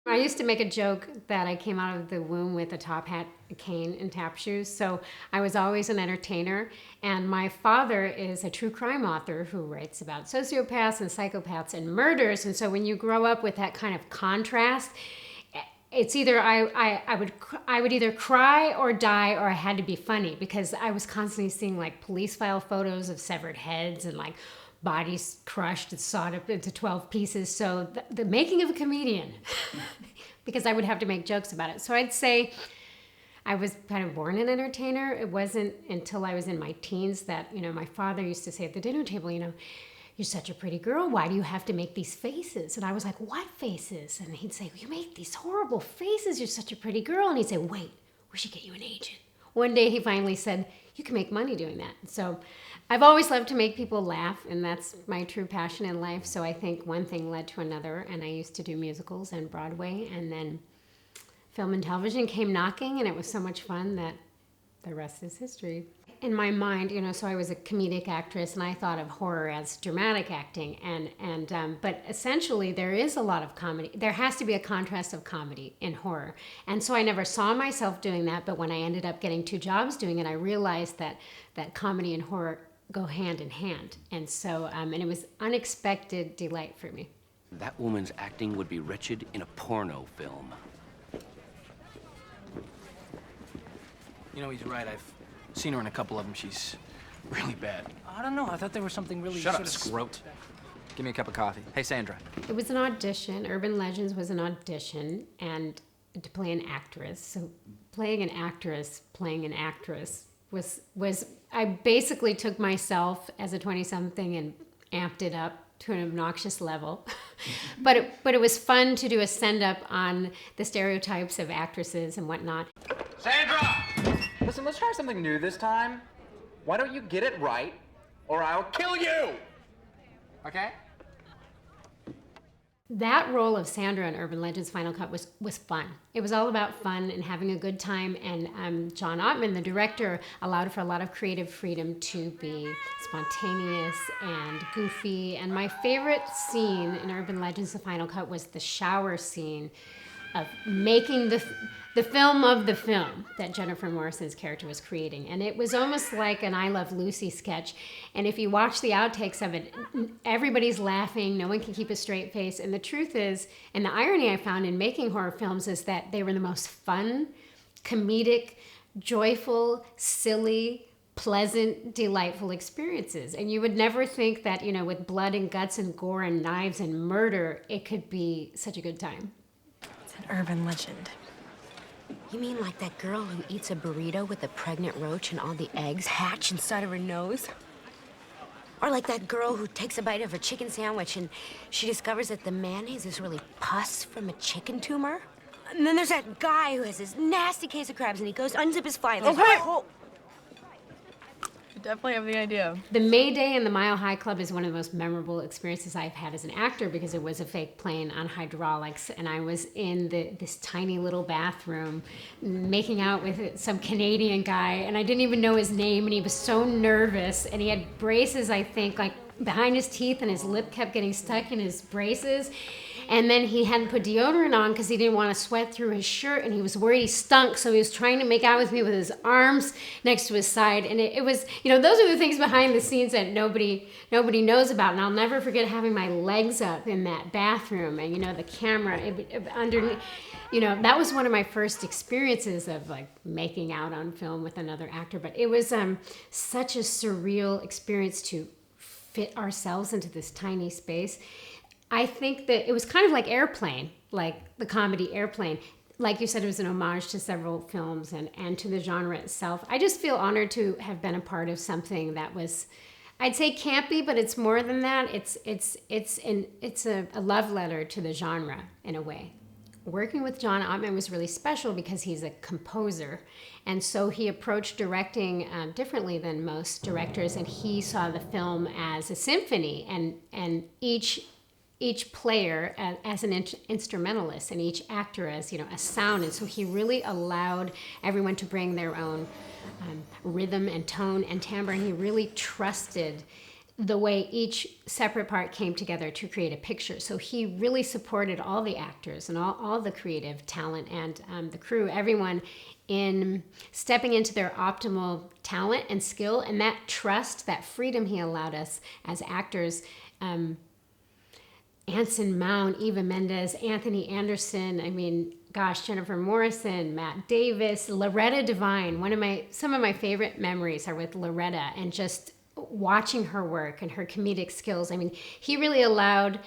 I used to make a joke that I came out of the womb with a top hat, a cane, and tap shoes. So I was always an entertainer. And my father is a true crime author who writes about sociopaths and psychopaths and murders. And so when you grow up with that kind of contrast, it's either I would either cry or die, or I had to be funny, because I was constantly seeing like police file photos of severed heads and like bodies crushed and sawed up into 12 pieces. So the making of a comedian, because I would have to make jokes about it. So I'd say I was kind of born an entertainer. It wasn't until I was in my teens that, my father used to say at the dinner table, you're such a pretty girl. Why do you have to make these faces? And I was like, what faces? And he'd say, you make these horrible faces. You're such a pretty girl. And he'd say, wait, we should get you an agent. One day he finally said, you can make money doing that. So I've always loved to make people laugh, and that's my true passion in life. So I think one thing led to another, and I used to do musicals and Broadway, and then film and television came knocking, and it was so much fun that the rest is history. In my mind, so I was a comedic actress, and I thought of horror as dramatic acting, but essentially there is a lot of comedy. There has to be a contrast of comedy in horror, and so I never saw myself doing that. But when I ended up getting 2 jobs doing it, I realized that comedy and horror go hand in hand, and so and it was unexpected delight for me. That woman's acting would be wretched in a porno film. He's right. I've seen her in a couple of them. She's really bad. I don't know. I thought there was something really Shut sort up, of scrote. Give me a cup of coffee. Hey, Sandra. It was an audition. Urban Legends was an audition, and to play an actress. So playing an actress was I basically took myself as a 20-something and amped it up to an obnoxious level. but it was fun to do a send-up on the stereotypes of actresses and whatnot. Sandra! Listen, let's try something new this time. Why don't you get it right, or I'll kill you! Okay? That role of Sandra in Urban Legends Final Cut was fun. It was all about fun and having a good time, and John Ottman, the director, allowed for a lot of creative freedom to be spontaneous and goofy. And my favorite scene in Urban Legends The Final Cut was the shower scene of making the film of the film that Jennifer Morrison's character was creating. And it was almost like an I Love Lucy sketch. And if you watch the outtakes of it, everybody's laughing, no one can keep a straight face. And the truth is, and the irony I found in making horror films, is that they were the most fun, comedic, joyful, silly, pleasant, delightful experiences. And you would never think that, with blood and guts and gore and knives and murder, it could be such a good time. It's an urban legend. You mean like that girl who eats a burrito with a pregnant roach and all the eggs hatch inside of her nose? Or like that girl who takes a bite of a chicken sandwich and she discovers that the mayonnaise is really pus from a chicken tumor? And then there's that guy who has this nasty case of crabs and he goes to unzip his fly and there's a whole... You definitely have the idea. The May Day in the Mile High Club is one of the most memorable experiences I've had as an actor, because it was a fake plane on hydraulics, and I was in this tiny little bathroom making out with some Canadian guy, and I didn't even know his name, and he was so nervous, and he had braces, I think, like behind his teeth, and his lip kept getting stuck in his braces. And then he hadn't put deodorant on because he didn't want to sweat through his shirt, and he was worried he stunk, so he was trying to make out with me with his arms next to his side. And it was, those are the things behind the scenes that nobody knows about. And I'll never forget having my legs up in that bathroom, and the camera underneath. That was one of my first experiences of like making out on film with another actor. But it was such a surreal experience to fit ourselves into this tiny space. I think that it was kind of like Airplane, like the comedy Airplane. Like you said, it was an homage to several films and to the genre itself. I just feel honored to have been a part of something that was, I'd say campy, but it's more than that. It's a love letter to the genre in a way. Working with John Ottman was really special because he's a composer. And so he approached directing differently than most directors, and he saw the film as a symphony, and each player as an instrumentalist, and each actor as a sound. And so he really allowed everyone to bring their own rhythm and tone and timbre, and he really trusted the way each separate part came together to create a picture. So he really supported all the actors and all the creative talent and the crew, everyone in stepping into their optimal talent and skill, and that trust, that freedom he allowed us as actors. Anson Mount, Eva Mendes, Anthony Anderson, I mean, gosh, Jennifer Morrison, Matt Davis, Loretta Devine. Some of my favorite memories are with Loretta and just watching her work and her comedic skills. I mean, he really allowed,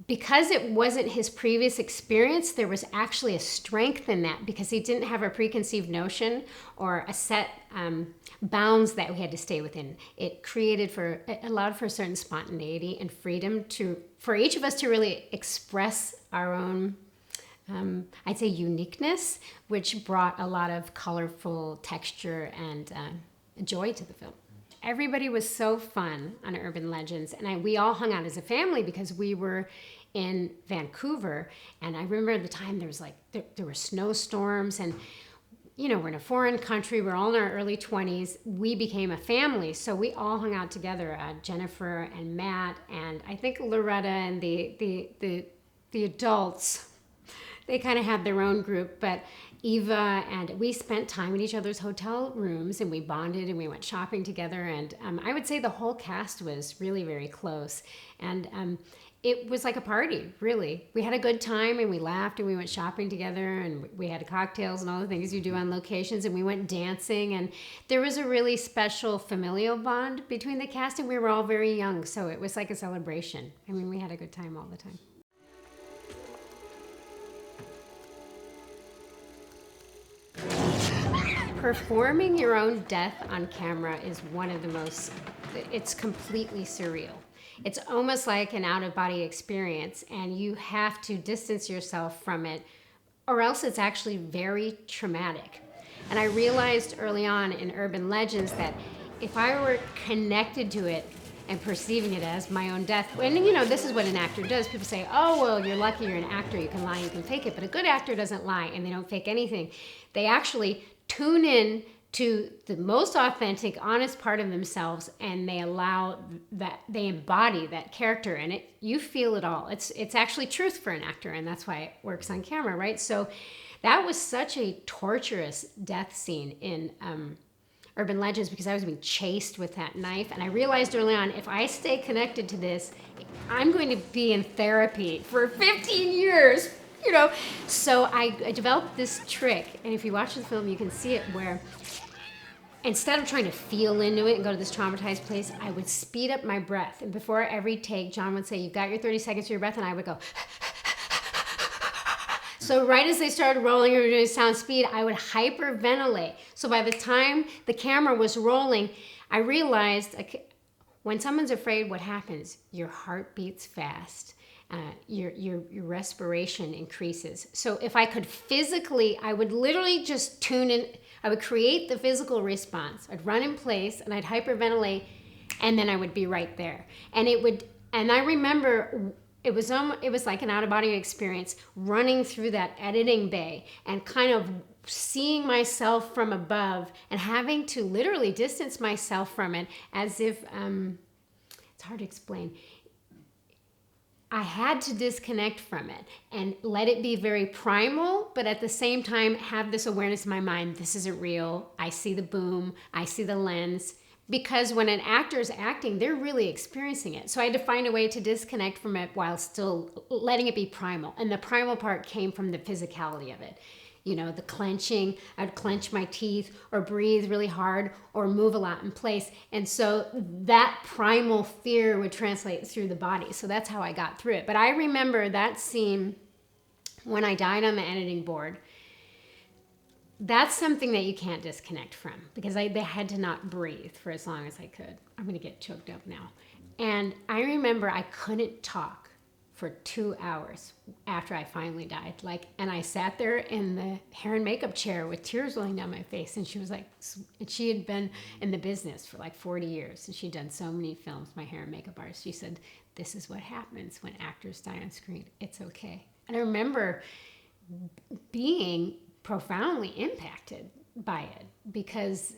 because it wasn't his previous experience, there was actually a strength in that because he didn't have a preconceived notion or a set bounds that we had to stay within. It allowed for a certain spontaneity and freedom for each of us to really express our own, I'd say, uniqueness, which brought a lot of colorful texture and joy to the film. Everybody was so fun on Urban Legends, and we all hung out as a family because we were in Vancouver, and I remember at the time there were snowstorms, and we're in a foreign country, we're all in our early 20s. We became a family, so we all hung out together, Jennifer and Matt, and I think Loretta and the adults. They kind of had their own group, but Eva and we spent time in each other's hotel rooms, and we bonded and we went shopping together, and I would say the whole cast was really very close, and it was like a party, really. We had a good time, and we laughed, and we went shopping together, and we had cocktails and all the things you do on locations, and we went dancing, and there was a really special familial bond between the cast, and we were all very young, so it was like a celebration. I mean, we had a good time all the time. Performing your own death on camera is one of the most, it's completely surreal. It's almost like an out-of-body experience, and you have to distance yourself from it, or else it's actually very traumatic. And I realized early on in Urban Legends that if I were connected to it and perceiving it as my own death, and this is what an actor does. People say, oh, well, you're lucky you're an actor, you can lie, you can fake it, but a good actor doesn't lie, and they don't fake anything. They actually tune in to the most authentic, honest part of themselves, and they allow that, they embody that character, and you feel it all. It's actually truth for an actor, and that's why it works on camera, right? So that was such a torturous death scene in Urban Legends because I was being chased with that knife, and I realized early on, if I stay connected to this, I'm going to be in therapy for 15 years. So I developed this trick, and if you watch the film, you can see it, where instead of trying to feel into it and go to this traumatized place, I would speed up my breath. And before every take, John would say, you've got your 30 seconds for your breath, and I would go. So right as they started rolling or doing sound speed, I would hyperventilate. So by the time the camera was rolling, I realized when someone's afraid, what happens? Your heart beats fast. Your respiration increases. So if I could physically, I would literally just tune in. I would create the physical response. I'd run in place and I'd hyperventilate, and then I would be right there. And I remember it was like an out-of-body experience, running through that editing bay and kind of seeing myself from above and having to literally distance myself from it, as if it's hard to explain. I had to disconnect from it and let it be very primal, but at the same time have this awareness in my mind, this isn't real. I see the boom, I see the lens. Because when an actor is acting, they're really experiencing it. So I had to find a way to disconnect from it while still letting it be primal. And the primal part came from the physicality of it. The clenching, I'd clench my teeth or breathe really hard or move a lot in place. And so that primal fear would translate through the body. So that's how I got through it. But I remember that scene when I died on the editing board. That's something that you can't disconnect from, because they had to not breathe for as long as I could. I'm going to get choked up now. And I remember I couldn't talk for 2 hours after I finally died. And I sat there in the hair and makeup chair with tears rolling down my face. And she was like, and she had been in the business for 40 years. And she'd done so many films, my hair and makeup artist. She said, this is what happens when actors die on screen. It's okay. And I remember being profoundly impacted by it, because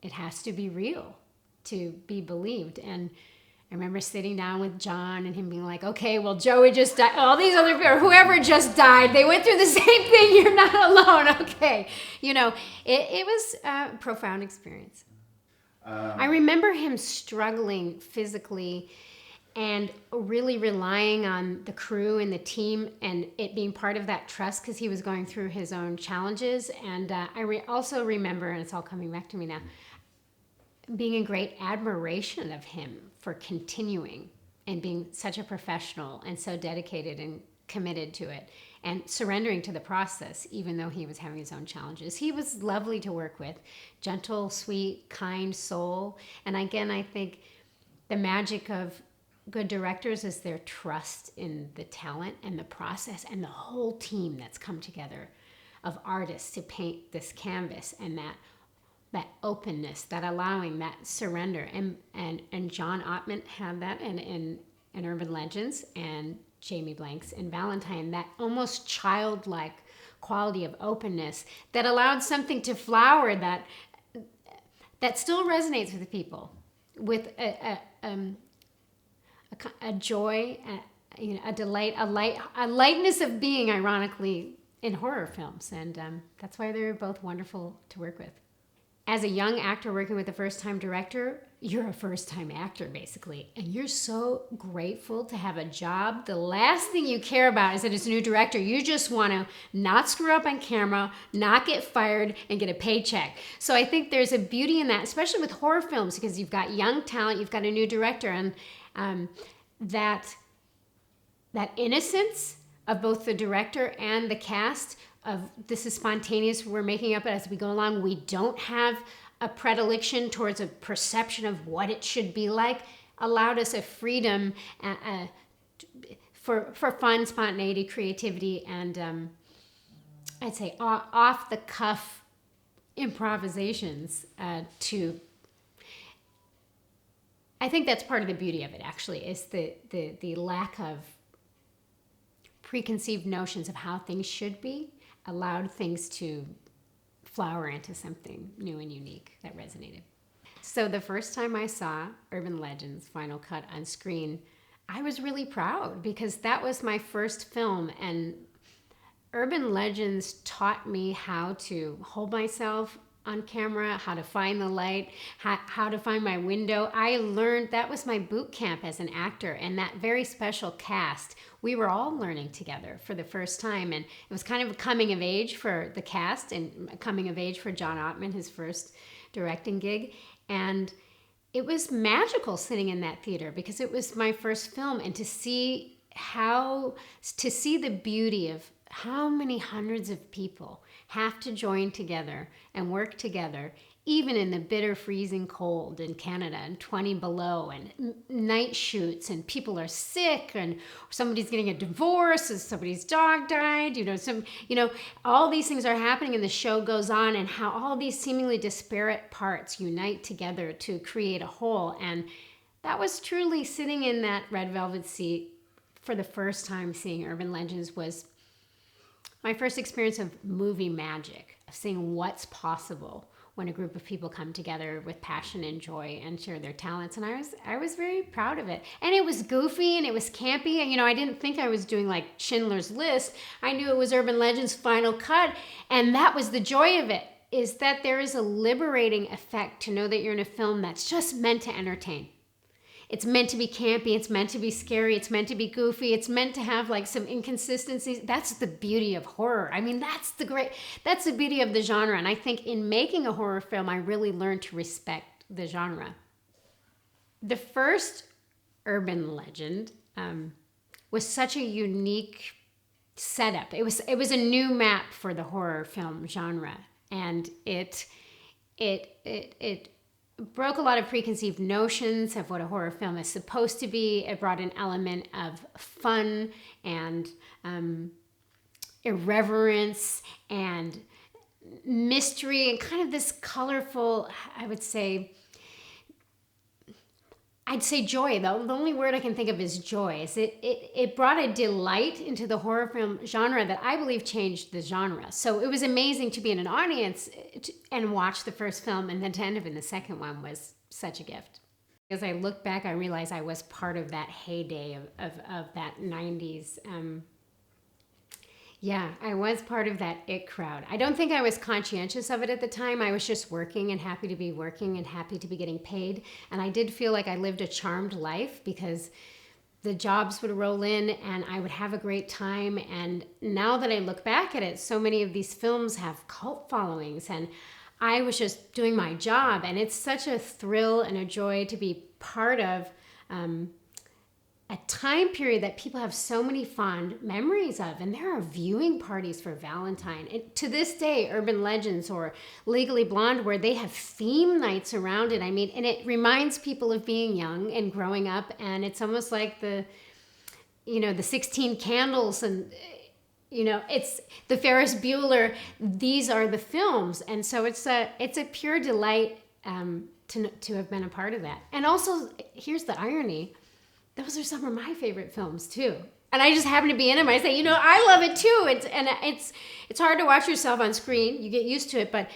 it has to be real to be believed. And I remember sitting down with John and him being like, okay, well, Joey just died. All these other people, whoever just died, they went through the same thing. You're not alone. Okay. You know, it was a profound experience. I remember him struggling physically and really relying on the crew and the team and it being part of that trust because he was going through his own challenges. And I also remember, and it's all coming back to me now, being in great admiration of him for continuing and being such a professional and so dedicated and committed to it and surrendering to the process, even though he was having his own challenges. He was lovely to work with, gentle, sweet, kind soul. And again, I think the magic of good directors is their trust in the talent and the process and the whole team that's come together of artists to paint this canvas, and that openness, that allowing, that surrender. And John Ottman had that in Urban Legends, and Jamie Blanks in Valentine, that almost childlike quality of openness that allowed something to flower that still resonates with the people, with a joy, a delight, a lightness of being, ironically, in horror films. And that's why they're both wonderful to work with. As a young actor working with a first-time director, you're a first-time actor, basically. And you're so grateful to have a job. The last thing you care about is that it's a new director. You just want to not screw up on camera, not get fired, and get a paycheck. So I think there's a beauty in that, especially with horror films, because you've got young talent, you've got a new director, and that innocence of both the director and the cast of this is spontaneous, we're making up as we go along, we don't have a predilection towards a perception of what it should be like, allowed us a freedom for fun, spontaneity, creativity, and I'd say off the cuff improvisations to I think that's part of the beauty of it, actually, is the lack of preconceived notions of how things should be allowed things to flower into something new and unique that resonated. So the first time I saw Urban Legends Final Cut on screen, I was really proud because that was my first film, and Urban Legends taught me how to hold myself on camera, how to find the light, how to find my window. I learned, that was my boot camp as an actor, and that very special cast, we were all learning together for the first time, and it was kind of a coming of age for the cast and a coming of age for John Ottman, his first directing gig, and it was magical sitting in that theater because it was my first film, and to see the beauty of how many hundreds of people have to join together and work together, even in the bitter freezing cold in Canada and 20 below and night shoots and people are sick and somebody's getting a divorce and somebody's dog died, all these things are happening and the show goes on, and how all these seemingly disparate parts unite together to create a whole. And that was truly sitting in that red velvet seat for the first time seeing Urban Legends was my first experience of movie magic, of seeing what's possible when a group of people come together with passion and joy and share their talents. And I was very proud of it. And it was goofy and it was campy. And, I didn't think I was doing like Schindler's List. I knew it was Urban Legends Final Cut. And that was the joy of it, is that there is a liberating effect to know that you're in a film that's just meant to entertain. It's meant to be campy, it's meant to be scary, it's meant to be goofy, it's meant to have like some inconsistencies. That's the beauty of horror. I mean, that's the beauty of the genre. And I think in making a horror film, I really learned to respect the genre. The first Urban Legend was such a unique setup. It was a new map for the horror film genre. And it broke a lot of preconceived notions of what a horror film is supposed to be. It brought an element of fun and irreverence and mystery and kind of this colorful, I'd say joy, though. The only word I can think of is joy. It brought a delight into the horror film genre that I believe changed the genre. So it was amazing to be in an audience and watch the first film, and then to end up in the second one was such a gift. As I look back, I realize I was part of that heyday of that 90s. Yeah, I was part of that it crowd. I don't think I was conscientious of it at the time. I was just working and happy to be working and happy to be getting paid. And I did feel like I lived a charmed life because the jobs would roll in and I would have a great time. And now that I look back at it, so many of these films have cult followings, and I was just doing my job. And it's such a thrill and a joy to be part of a time period that people have so many fond memories of. And there are viewing parties for Valentine. And to this day, Urban Legends or Legally Blonde, where they have theme nights around it. I mean, and it reminds people of being young and growing up. And it's almost like the 16 Candles and, it's the Ferris Bueller. These are the films. And so it's a pure delight to have been a part of that. And also, here's the irony. Those are some of my favorite films too. And I just happen to be in them. I say, I love it too. It's hard to watch yourself on screen. You get used to it, but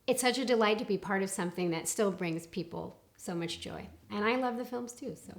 it's such a delight to be part of something that still brings people so much joy. And I love the films too, so.